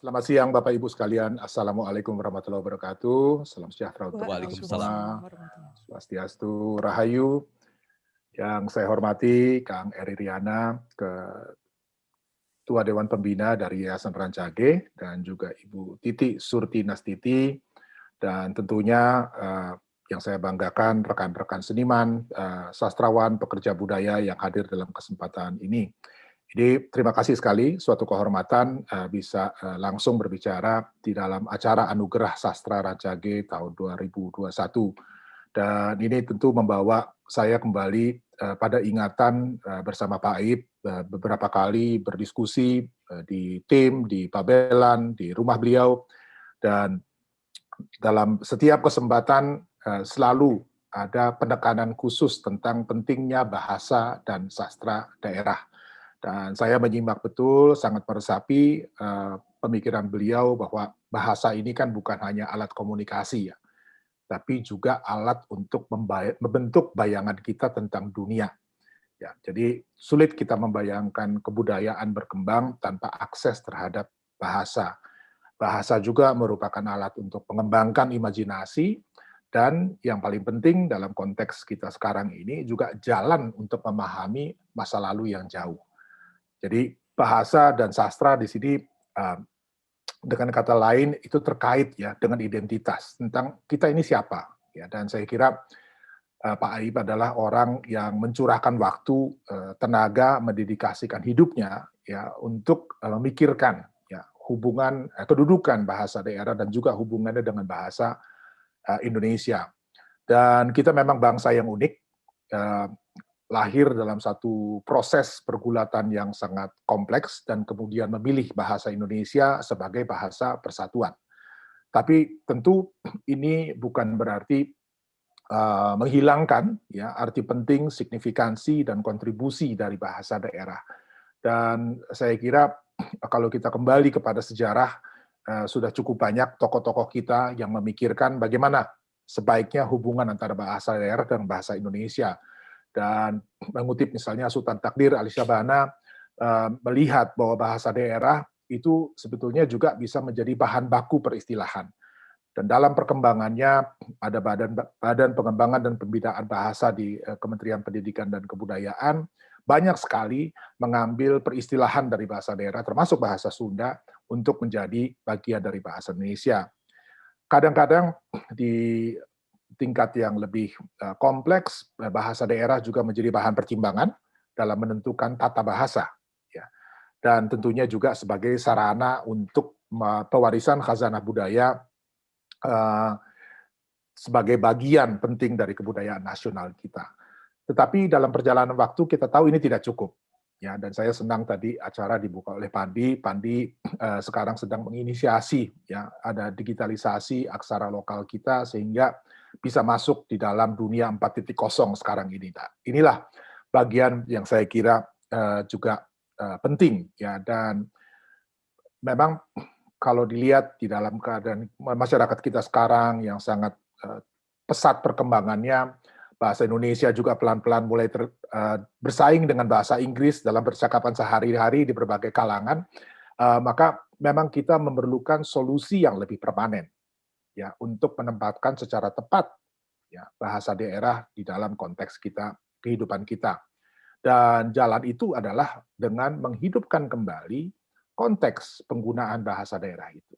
Selamat siang Bapak Ibu sekalian. Assalamualaikum warahmatullahi wabarakatuh. Salam sejahtera untuk kita Waalaikumsalam. semua. Warahmatullahi. Swastiastu Rahayu. Yang saya hormati Kang Eri Riana, Ketua Dewan Pembina dari Yayasan Rancage, dan juga Ibu Titi Surti Nastiti, dan tentunya yang saya banggakan rekan-rekan seniman, sastrawan, pekerja budaya yang hadir dalam kesempatan ini. Jadi terima kasih sekali, suatu kehormatan bisa langsung berbicara di dalam acara Anugerah Sastra Rancage tahun 2021. Dan ini tentu membawa saya kembali pada ingatan bersama Pak Aib beberapa kali berdiskusi di tim, di Pabelan, di rumah beliau, dan dalam setiap kesempatan selalu ada penekanan khusus tentang pentingnya bahasa dan sastra daerah. Dan saya menyimak betul, sangat meresapi pemikiran beliau bahwa bahasa ini kan bukan hanya alat komunikasi ya, tapi juga alat untuk membentuk bayangan kita tentang dunia. Ya, jadi sulit kita membayangkan kebudayaan berkembang tanpa akses terhadap bahasa. Bahasa juga merupakan alat untuk mengembangkan imajinasi, dan yang paling penting dalam konteks kita sekarang ini juga jalan untuk memahami masa lalu yang jauh. Jadi bahasa dan sastra di sini dengan kata lain itu terkait ya dengan identitas tentang kita ini siapa ya, dan saya kira Pak Aib adalah orang yang mencurahkan waktu, tenaga, mendedikasikan hidupnya ya untuk memikirkan ya hubungan kedudukan bahasa daerah dan juga hubungannya dengan bahasa Indonesia. Dan kita memang bangsa yang unik, lahir dalam satu proses pergulatan yang sangat kompleks dan kemudian memilih bahasa Indonesia sebagai bahasa persatuan. Tapi tentu ini bukan berarti menghilangkan ya arti penting, signifikansi dan kontribusi dari bahasa daerah. Dan saya kira kalau kita kembali kepada sejarah, sudah cukup banyak tokoh-tokoh kita yang memikirkan bagaimana sebaiknya hubungan antara bahasa daerah dan bahasa Indonesia. Dan mengutip misalnya Sultan Takdir Ali Syabana, melihat bahwa bahasa daerah itu sebetulnya juga bisa menjadi bahan baku peristilahan. Dan dalam perkembangannya ada badan pengembangan dan pembinaan bahasa di Kementerian Pendidikan dan Kebudayaan, banyak sekali mengambil peristilahan dari bahasa daerah, termasuk bahasa Sunda, untuk menjadi bagian dari bahasa Indonesia. Kadang-kadang di tingkat yang lebih kompleks, bahasa daerah juga menjadi bahan pertimbangan dalam menentukan tata bahasa. Ya. Dan tentunya juga sebagai sarana untuk pewarisan khazanah budaya sebagai bagian penting dari kebudayaan nasional kita. Tetapi dalam perjalanan waktu kita tahu ini tidak cukup. Ya, dan saya senang tadi acara dibuka oleh Pandi. Pandi sekarang sedang menginisiasi ya ada digitalisasi aksara lokal kita sehingga bisa masuk di dalam dunia 4.0 sekarang ini. Nah, inilah bagian yang saya kira juga penting ya, dan memang kalau dilihat di dalam keadaan masyarakat kita sekarang yang sangat pesat perkembangannya, bahasa Indonesia juga pelan-pelan mulai bersaing dengan bahasa Inggris dalam percakapan sehari-hari di berbagai kalangan, maka memang kita memerlukan solusi yang lebih permanen ya untuk menempatkan secara tepat ya bahasa daerah di dalam konteks kita, kehidupan kita. Dan jalan itu adalah dengan menghidupkan kembali konteks penggunaan bahasa daerah itu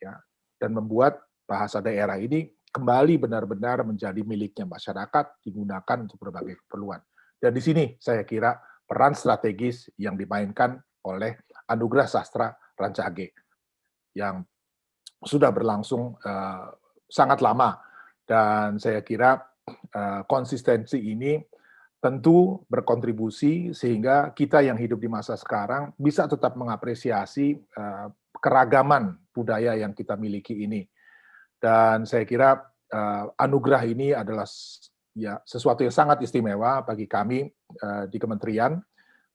ya, dan membuat bahasa daerah ini kembali benar-benar menjadi miliknya masyarakat, digunakan untuk berbagai keperluan. Dan di sini saya kira peran strategis yang dimainkan oleh Anugerah Sastra Rancage yang sudah berlangsung sangat lama, dan saya kira konsistensi ini tentu berkontribusi sehingga kita yang hidup di masa sekarang bisa tetap mengapresiasi keragaman budaya yang kita miliki ini. Dan saya kira anugerah ini adalah ya sesuatu yang sangat istimewa bagi kami di kementerian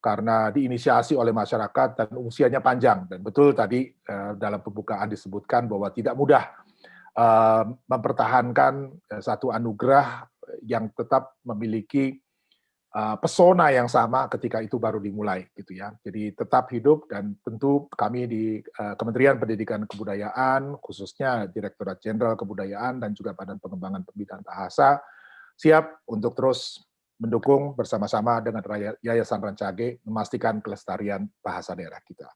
karena diinisiasi oleh masyarakat dan usianya panjang. Dan betul tadi dalam pembukaan disebutkan bahwa tidak mudah mempertahankan satu anugerah yang tetap memiliki pesona yang sama ketika itu baru dimulai gitu ya. Jadi tetap hidup dan tentu kami di Kementerian Pendidikan dan Kebudayaan, khususnya Direktorat Jenderal Kebudayaan dan juga Badan Pengembangan Pembinaan Bahasa, siap untuk terus mendukung bersama-sama dengan Yayasan Rancage memastikan kelestarian bahasa daerah kita.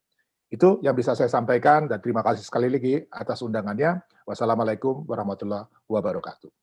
Itu yang bisa saya sampaikan dan terima kasih sekali lagi atas undangannya. Wassalamualaikum warahmatullahi wabarakatuh.